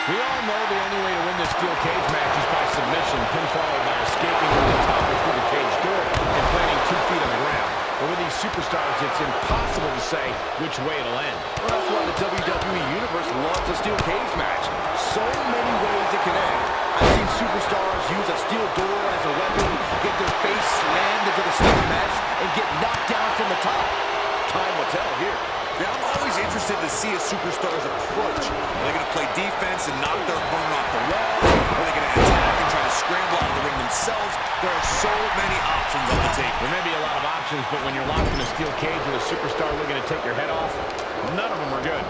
We all know the only way to win this steel cage match is by submission, pinfall, or by escaping from the top or through the cage door and planting 2 feet on the ground. But with these superstars, it's impossible to say which way it'll end. Well, that's why the WWE Universe loves a steel cage match. So many ways it can end. I've seen superstars use a steel door as a weapon, get their face slammed into the steel mesh, and get knocked down from the top. Time will tell here. Yeah, I'm always interested to see a superstar's approach. Are they going to play defense and knock their opponent off the wall? Are they going to attack and try to scramble out of the ring themselves? There are so many options on the table. There may be a lot of options, but when you're locked in a steel cage with a superstar looking to take your head off, none of them are good.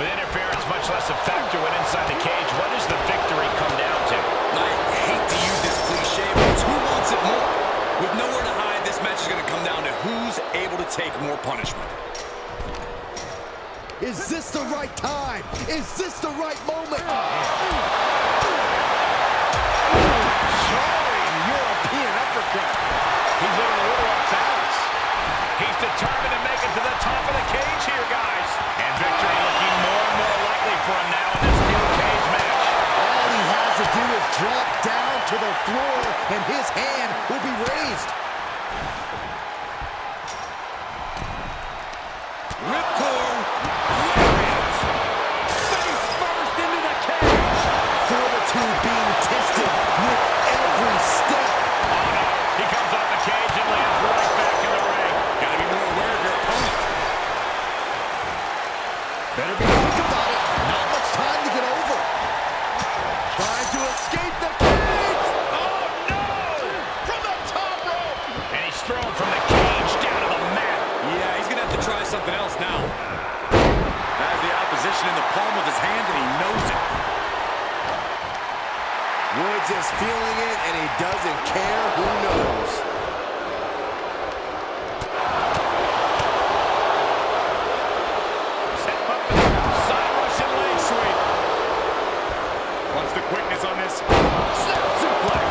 With interference much less a factor when inside the cage, what does the victory come down to? I hate to use this cliche, but it's who wants it more. With nowhere to hide, this match is going to come down to who's able to take more punishment. Is this the right time? Is this the right moment? Jarring European uppercut. He's looking a little off balance. He's determined to make it to the top of the cage here, guys. And victory looking more and more likely for him now in this steel cage match. All he has to do is drop down to the floor, and his hand will be raised. Ripcord, lariat, face first into the cage. Fortitude being tested with every step. Oh no, he comes off the cage and lands right back in the ring. Gotta be more aware of your opponent. Better be quick about it. Not much time to get over. Trying to escape the cage. Oh no! From the top rope! And he's thrown from the cage down to the mat. Yeah, he's gonna have to try something else now. Has the opposition in the palm of his hand, and he knows it. Woods is feeling it, and he doesn't care. Who knows? Set him up with a side Russian leg sweep. Watch the quickness on this. Snap suplex.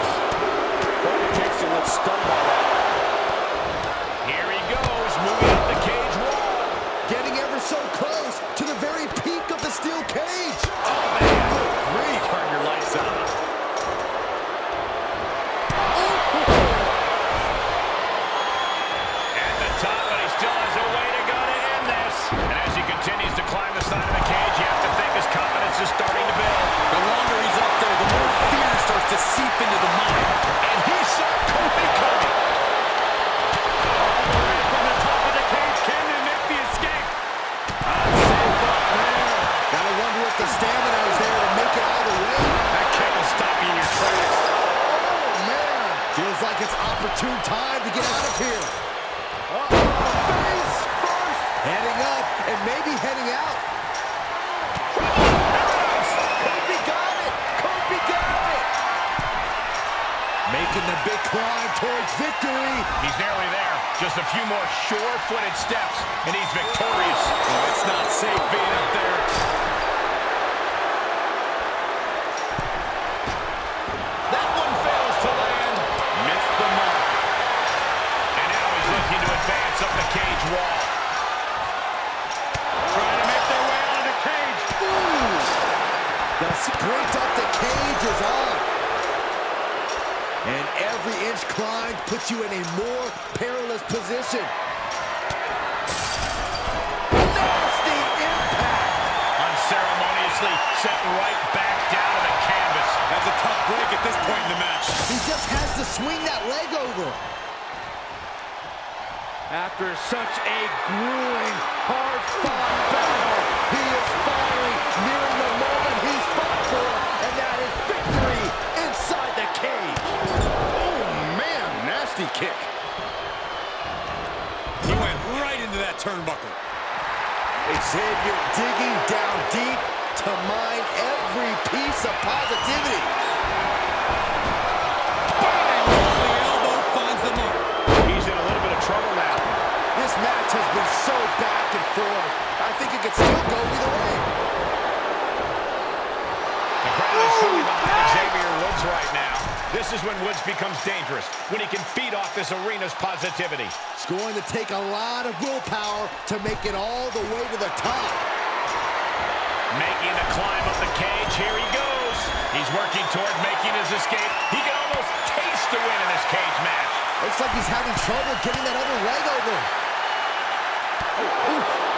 Cody Kingston looks stunned by that. Here he goes, moving up the cage wall. Getting ever so close to the very peak of the steel cage. Oh man, good grief. Turn your lights on. At the top, but he still has a way to go to end this. And as he continues to climb the side of the cage, you have to think his confidence is starting to build. The longer he's up there, the more fear starts to seep into the mind. And he saw Kofi coming. From the top of the cage, can they make the escape? Safe up there. Gotta wonder if the stamina is there to make it all the way. That kick will stop you in your tracks. Oh, man. Feels like it's opportune time to get out of here. Face first. Heading up and maybe heading out. Kofi got it. Kofi got it. Making the big climb towards victory. He's nearly there. Just a few more sure-footed steps, and he's victorious. Oh, it's not safe being up there. That one fails to land. Missed the mark. And now he's looking to advance up the cage wall. Trying to make their way out of the cage. Ooh. The sprint up the cage is on. And every inch climb puts you in a more perilous position. Nasty impact. Unceremoniously set right back down to the canvas. That's a tough break at this point in the match. He just has to swing that leg over. After such a grueling, hard-fought battle, he is finally nearing the moment he's fought for, and that is victory inside the cage. Oh, man, nasty kick. He went right into that turnbuckle. Xavier digging down deep to mine every piece of positivity. Bang! The elbow finds the mark. He's in a little bit of trouble now. This match has been so back and forth. I think it could still go either way. The crowd is fully behind Xavier Woods right now. This is when Woods becomes dangerous, when he can feed off this arena's positivity. It's going to take a lot of willpower to make it all the way to the top. Making the climb up the cage. Here he goes. He's working toward making his escape. He can almost taste the win in this cage match. Looks like he's having trouble getting that other leg over.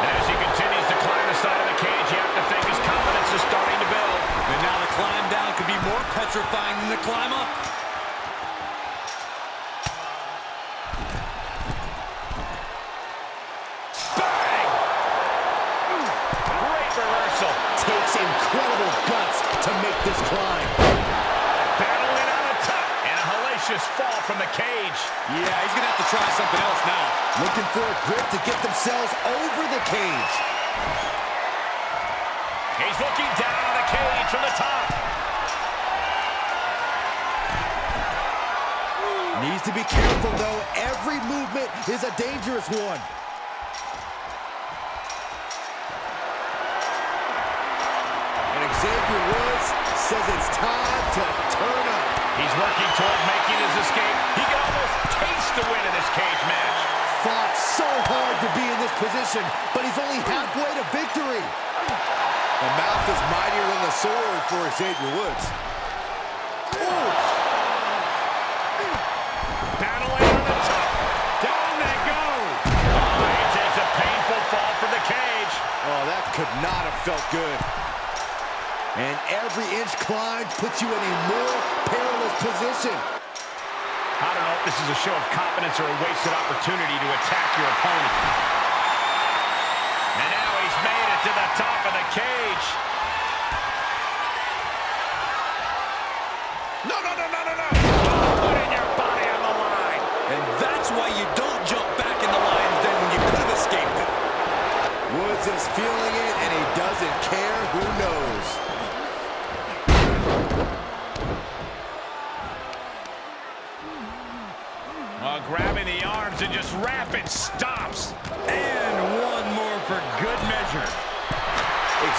And as he continues to climb the side of the cage, you have to think his confidence is starting to build. And now the climb down could be more petrifying than the climb up. Bang! Great reversal. Takes incredible guts to make this climb. Battling on the top. And a hellacious fall from the cage. Yeah, he's going to have to try something else now. Looking for a grip to get themselves over the cage. He's looking down on the cage from the top. Needs to be careful, though. Every movement is a dangerous one. And Xavier Woods says it's time to turn up. He's working toward making his escape. He can almost taste the win in this cage match. Fought so hard to be in this position, but he's only halfway to victory. The mouth is mightier than the sword for Xavier Woods. Battling on the top. Down they go. Oh, he takes a painful fall from the cage. Oh, that could not have felt good. And every inch climb puts you in a more perilous position. I don't know if this is a show of confidence or a wasted opportunity to attack your opponent. And now he's made it to the top of the cage. No, no, no, no, no, no. Putting your body on the line. And that's why you don't jump back in the lion's den when you could have escaped it. Woods is feeling it, and he doesn't care who knows. Grabbing the arms and just rapid stops. And one more for good measure.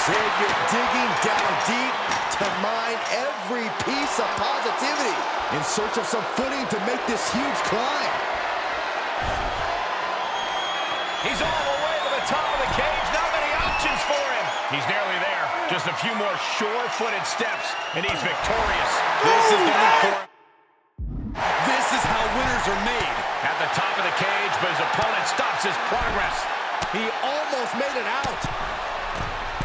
Xavier digging down deep to mine every piece of positivity in search of some footing to make this huge climb. He's all the way to the top of the cage. Not many options for him. He's nearly there. Just a few more sure-footed steps, and he's victorious. This is the move for him. This is how winners are made. At the top of the cage, but his opponent stops his progress. He almost made it out.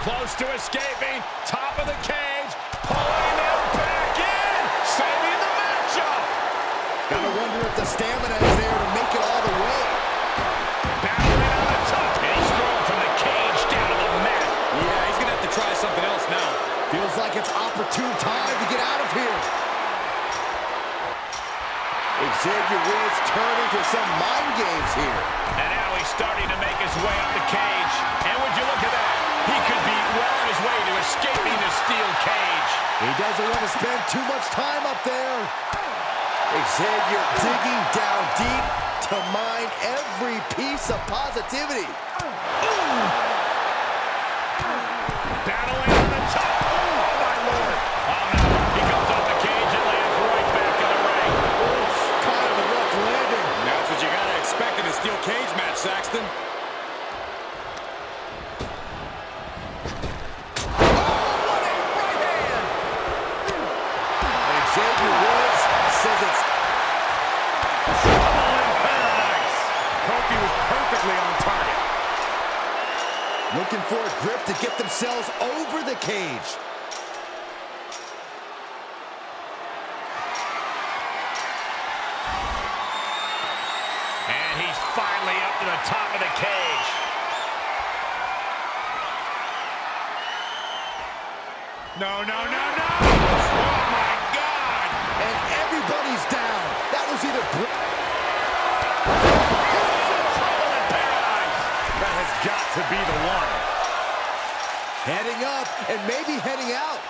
Close to escaping. Top of the cage. Pulling him back in. Saving the matchup. Gotta wonder if the stamina is there to make it all the way. Battling on the top. And he's thrown from the cage down to the mat. Yeah, he's going to have to try something else now. Feels like it's opportune time to get out of here. Xavier Woods turning to some mind games here. And now he's starting to make his way up the cage. And would you look at that? He could be well on his way to escaping the steel cage. He doesn't want to spend too much time up there. Xavier digging down deep to mine every piece of positivity. Battling on the top. Oh, my Lord. Oh, no. He comes off the cage and lands right back in the ring. Kind of a rough landing. That's what you got to expect in a steel cage match, Saxton. Xavier Woods says it's Trouble in paradise. Kofi was perfectly on target. looking for a grip to get themselves over the cage. And he's finally up to the top of the cage. No, no, no, no! Oh, my God! And everybody's down. That was either... Trouble in paradise. That has got to be the one. Heading up and maybe heading out.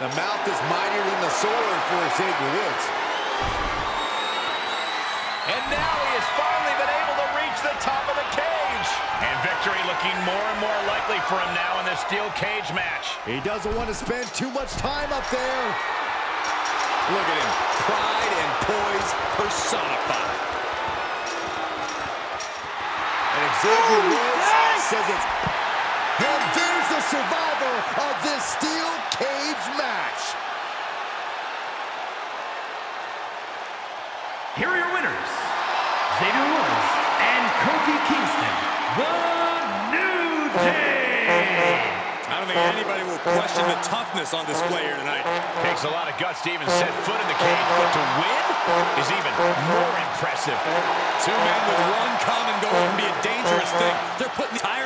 The mouth is mightier than the sword for Xavier Woods. And now he has finally been able to reach the top of the cage. And victory looking more and more likely for him now in this steel cage match. He doesn't want to spend too much time up there. Look at him. Pride and poise personified. And Xavier Woods says it's... And there's the survivor of this steel cage match. Here are your winners, Xavier Woods and Kofi Kingston, the New Day. I don't think anybody will question the toughness on display here tonight. Takes a lot of guts to even set foot in the cage, but to win is even more impressive. Two men with one common goal can be a dangerous thing. They're putting the entire